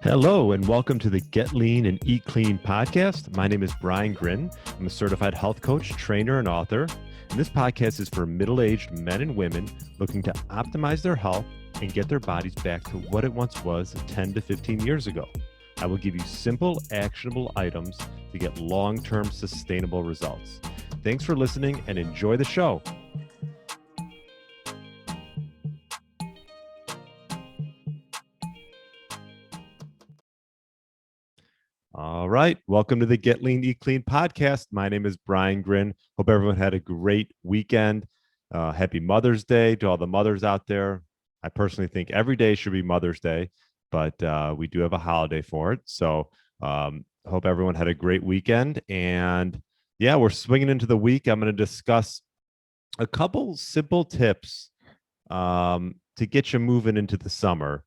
Hello, and welcome to the Get Lean and Eat Clean podcast. My name is Brian Grin. I'm a certified health coach, trainer, and author. And this podcast is for middle-aged men and women looking to optimize their health and get their bodies back to what it once was 10 to 15 years ago. I will give you simple, actionable items to get long-term sustainable results. Thanks for listening and enjoy the show. All right. Welcome to the Get Lean, Eat Clean podcast. My name is Brian Grin. Hope everyone had a great weekend. Happy Mother's Day to all the mothers out there. I personally think every day should be Mother's Day, but we do have a holiday for it. So hope everyone had a great weekend. And yeah, we're swinging into the week. I'm going to discuss a couple simple tips to get you moving into the summer.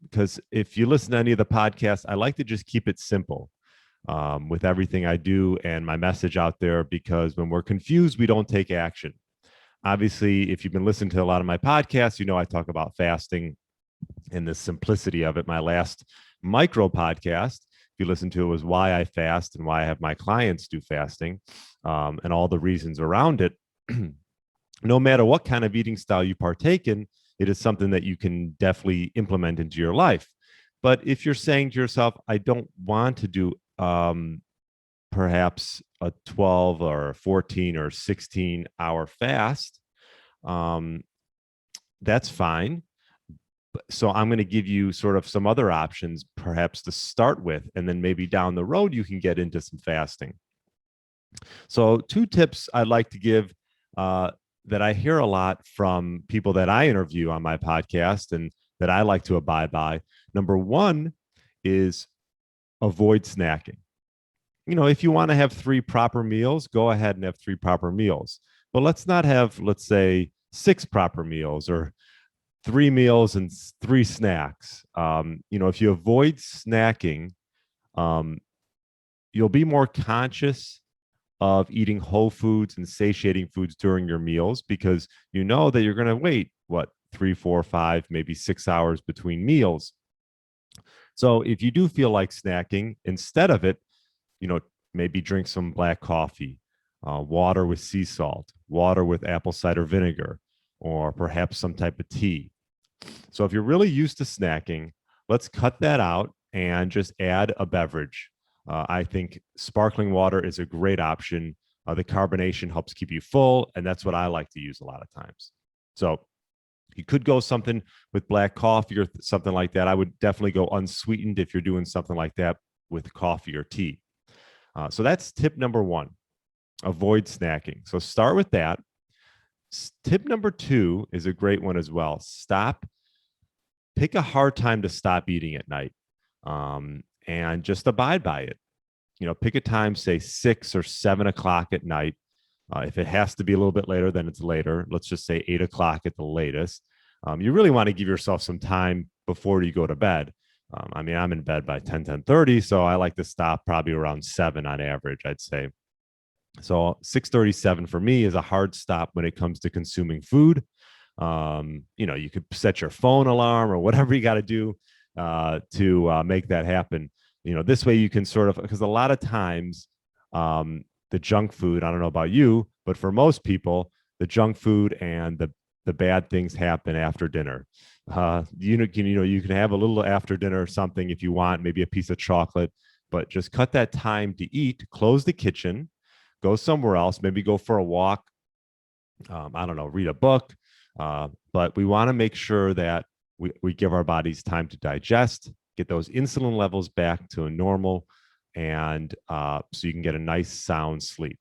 Because if you listen to any of the podcasts, I like to just keep it simple with everything I do and my message out there, because when we're confused, we don't take action. Obviously, if you've been listening to a lot of my podcasts, you know I talk about fasting and the simplicity of it. My last micro podcast, if you listen to it, was why I fast and why I have my clients do fasting and all the reasons around it. No matter what kind of eating style you partake in, it is something that you can definitely implement into your life. But if you're saying to yourself, I don't want to do perhaps a 12 or 14 or 16-hour fast, that's fine. So I'm going to give you sort of some other options, perhaps to start with, and then maybe down the road, you can get into some fasting. So 2 tips I'd like to give that I hear a lot from people that I interview on my podcast and that I like to abide by. Number 1 is avoid snacking. You know, if you want to have 3 proper meals, go ahead and have 3 proper meals. But let's not have, let's say, 6 proper meals or 3 meals and 3 snacks. If you avoid snacking, you'll be more conscious of eating whole foods and satiating foods during your meals, because you know that you're going to wait 3, 4, 5, maybe 6 hours between meals. So if you do feel like snacking, instead of it, maybe drink some black coffee, water with sea salt, water with apple cider vinegar, or perhaps some type of tea. So if you're really used to snacking, let's cut that out and just add a beverage. I think sparkling water is a great option. The carbonation helps keep you full, and that's what I like to use a lot of times. So you could go something with black coffee or something like that. I would definitely go unsweetened if you're doing something like that with coffee or tea. So that's tip number 1, avoid snacking. So start with that. Tip number 2 is a great one as well. Pick a hard time to stop eating at night. And just abide by it. Pick a time, say 6 or 7 o'clock at night. If it has to be a little bit later, then it's later. Let's just say 8 o'clock at the latest. You really want to give yourself some time before you go to bed. I'm in bed by 10:30, so I like to stop probably around 7 on average, I'd say. So 6:37 for me is a hard stop when it comes to consuming food. You could set your phone alarm or whatever you got to do to make that happen. This way you can sort of, because a lot of times the junk food, I don't know about you, but for most people, the junk food and the bad things happen after dinner. You can have a little after dinner or something if you want, maybe a piece of chocolate, but just cut that time to eat, close the kitchen, go somewhere else, maybe go for a walk. I don't know, read a book. But we want to make sure that we give our bodies time to digest, get those insulin levels back to a normal, and so you can get a nice sound sleep.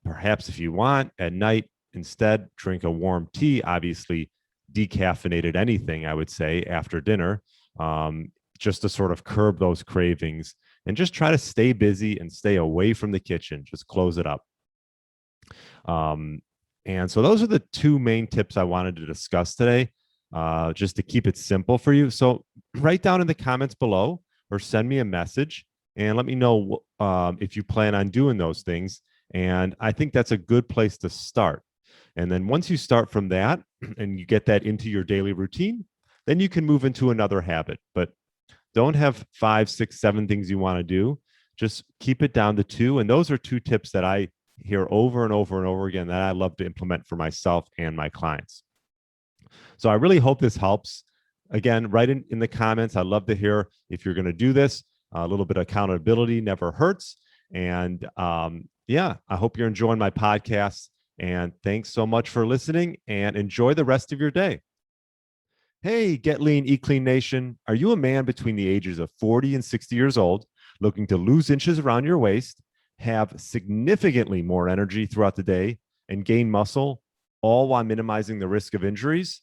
Perhaps if you want at night, instead drink a warm tea, obviously decaffeinated anything, I would say, after dinner, just to sort of curb those cravings, and just try to stay busy and stay away from the kitchen. Just close it up. And so those are the 2 main tips I wanted to discuss today, just to keep it simple for you. So write down in the comments below or send me a message and let me know if you plan on doing those things. And I think that's a good place to start. And then once you start from that and you get that into your daily routine, then you can move into another habit. But Don't have 5, 6, 7 things you want to do. Just keep it down to 2. And those are 2 tips that I hear over and over and over again that I love to implement for myself and my clients. So I really hope this helps. Again, write in the comments. I'd love to hear if you're going to do this. A little bit of accountability never hurts. And yeah, I hope you're enjoying my podcast. And thanks so much for listening, and enjoy the rest of your day. Hey, Get Lean, Eat Clean Nation. Are you a man between the ages of 40 and 60 years old, looking to lose inches around your waist, have significantly more energy throughout the day, and gain muscle, all while minimizing the risk of injuries?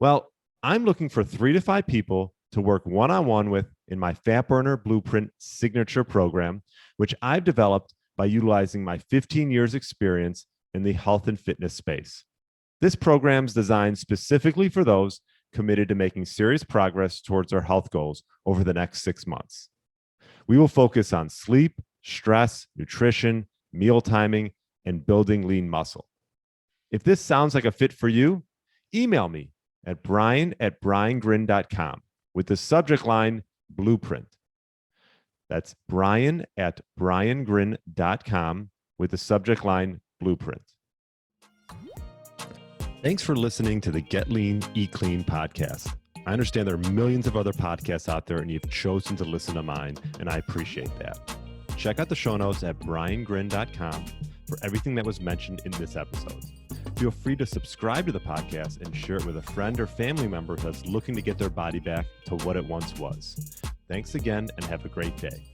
Well, I'm looking for 3 to 5 people to work one-on-one with in my Fat Burner Blueprint Signature program, which I've developed by utilizing my 15 years experience in the health and fitness space. This program is designed specifically for those committed to making serious progress towards their health goals over the next 6 months. We will focus on sleep, stress, nutrition, meal timing, and building lean muscle. If this sounds like a fit for you, email me at brian@briangrin.com with the subject line Blueprint. That's brian@briangrin.com with the subject line Blueprint. Thanks for listening to the Get Lean, Eat Clean podcast. I understand there are millions of other podcasts out there, and you've chosen to listen to mine, and I appreciate that. Check out the show notes at briangrin.com for everything that was mentioned in this episode. Feel free to subscribe to the podcast and share it with a friend or family member that's looking to get their body back to what it once was. Thanks again, and have a great day.